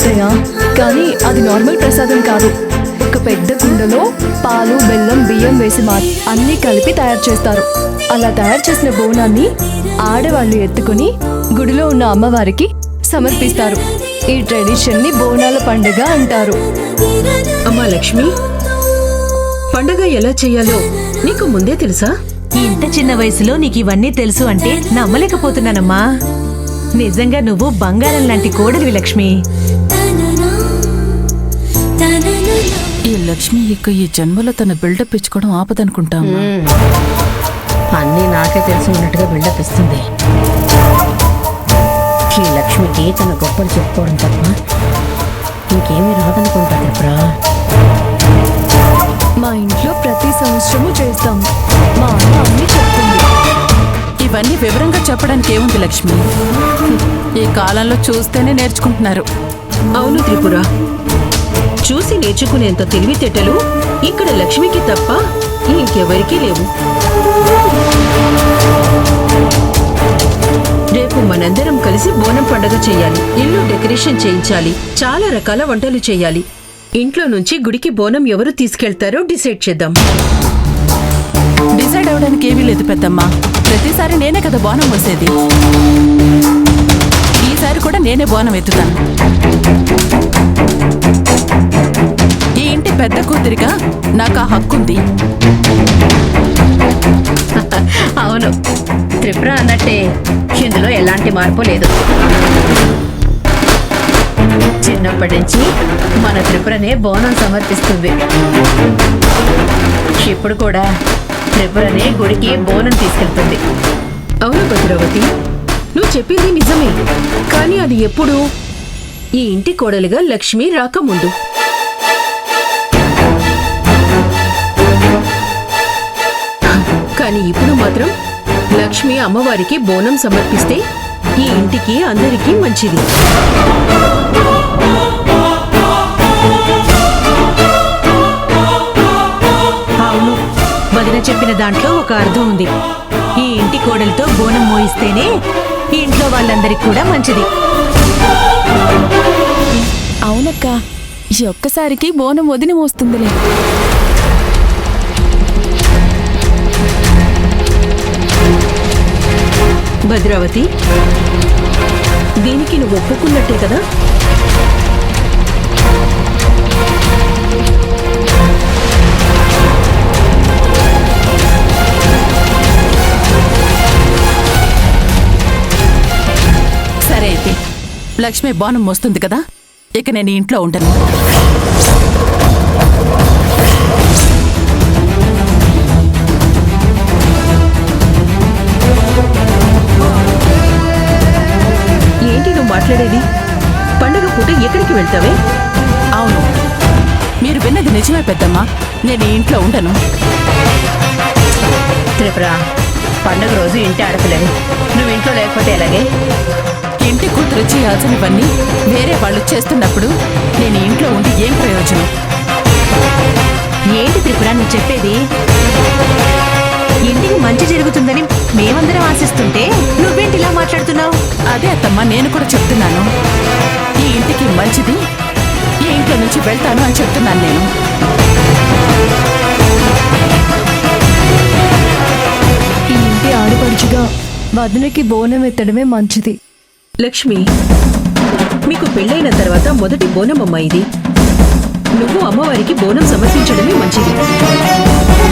అత్తయ్య, కానీ అది నార్మల్ ప్రసాదం కాదు. ఒక పెద్ద కుండలో పాలు, బెల్లం, బియ్యం వేసి అన్నీ కలిపి తయారు చేస్తారు. అలా తయారు చేసిన బోనాన్ని ఆడవాళ్ళు ఎత్తుకుని గుడిలో ఉన్న అమ్మవారికి సమర్పిస్తారు. ఈ ట్రెడిషన్ ని బోనాల పండుగ అంటారు. అమ్మా లక్ష్మి, పండుగ ఎలా చెయ్యాలో నీకు ముందే తెలుసా? ఇంత చిన్న వయసులో నీకు ఇవన్నీ తెలుసు అంటే నమ్మలేకపోతున్నానమ్మా. నిజంగా నువ్వు బంగారం లాంటి కోడలివి లక్ష్మి. ఈ లక్ష్మి ఇక ఈ జన్మలో తన బిల్డప్ ఇచ్చుకోవడం ఆపదనుకుంటాం. అన్నీ నాకే తెలిసి ఉన్నట్టుగా బిల్డప్ ఇస్తుంది. ఈ లక్ష్మికి తన గొప్పలు చెప్పుకోవడం తప్ప ఇంకేమీ రాదనుకుంటా. త్రిపురా, మా ఇంట్లో ప్రతి సంవత్సరము చేస్తాము. మా అమ్మ అన్ని చెప్తుంది. ఇవన్నీ వివరంగా చెప్పడానికి ఏముంది లక్ష్మి? ఈ కాలంలో చూస్తేనే నేర్చుకుంటున్నారు. అవును త్రిపుర, చూసి నేర్చుకునేంత తెలివితేటలు ఇక్కడ లక్ష్మికి తప్ప ఇంకెవరికీ లేవు. రేపు మనందరం కలిసి బోనం పండుగ చెయ్యాలి. ఇల్లు డెకరేషన్ చేయించాలి. చాలా రకాల వంటలు చెయ్యాలి. ఇంట్లో నుంచి గుడికి బోనం ఎవరు తీసుకెళ్తారో డిసైడ్ చేద్దాం. డిసైడ్ అవ్వడానికి ఏమీ లేదు పెద్దమ్మా. ప్రతిసారి నేనే కదా బోనం మోసేది. ఈసారి కూడా నేనే బోనం ఎత్తుతాను. ఈ ఇంటి పెద్ద కూతురిగా నాకు ఆ హక్కుంది. అవును, త్రిపుర అన్నట్టే ఇందులో ఎలాంటి మార్పు లేదు. చిన్నప్పటి నుంచి మన త్రిపురనే బోనం సమర్పిస్తుంది. ఇప్పుడు కూడా త్రిపురనే గుడికి బోనం తీసుకెళ్తుంది. అవును భద్రావతి, నువ్వు చెప్పింది నిజమే. కానీ అది ఎప్పుడు? ఈ ఇంటి కోడలుగా లక్ష్మి రాకముందు. కానీ ఇప్పుడు మాత్రం లక్ష్మి అమ్మవారికి బోనం సమర్పిస్తే ఈ ఇంటికి అందరికీ మంచిది. అవును, వదిన చెప్పిన దాంట్లో ఒక అర్థం ఉంది. ఈ ఇంటి కోడలతో బోనం మోయిస్తేనే ఈ ఇంట్లో వాళ్ళందరికీ కూడా మంచిది. అవునక్క, ఈ ఒక్కసారికి బోనం వదిలి మోస్తుందిలే. భద్రావతి, దీనికి నువ్వు ఒప్పుకున్నట్టే కదా? సరే అయితే లక్ష్మి బోనం మోస్తుంది కదా, ఇక నేను ఇంట్లో ఉండను. ఏంటి నువ్వు మాట్లాడేది? పండగ పూట ఎక్కడికి వెళ్తావే? అవును, మీరు విన్నది నిజమే పెద్దమ్మా. నేను ఈ ఇంట్లో ఉండను. త్రిపుర, పండుగ రోజు ఇంటి ఆడపిల్లవి, నువ్వు ఇంట్లో లేకపోతే ఎలాగే? ఇంటి కూతురు చేయాల్సినవన్నీ వేరే వాళ్ళు చేస్తున్నప్పుడు నేను ఇంట్లో ఉండి ఏం ప్రయోజనం? ఏంటి త్రిపుర నువ్వు చెప్పేది? ఇంటికి మంచి జరుగుతుందని మేమందరం ఆశిస్తుంటే నువ్వేంటి ఇలా మాట్లాడుతున్నావు? అదే అత్తమ్మా, నేను కూడా చెప్తున్నాను. ఈ ఇంటికి మంచిది, ఈ ఇంట్లో నుంచి వెళ్తాను అని చెప్తున్నాను నేను. ఈ ఇంటి ఆడపడుచుగా వదినకి బోనం ఎత్తడమే మంచిది. లక్ష్మి, మీకు పెళ్ళైన తర్వాత మొదటి బోనం అమ్మ ఇది. నువ్వు అమ్మవారికి బోనం సమర్పించడమే మంచిది.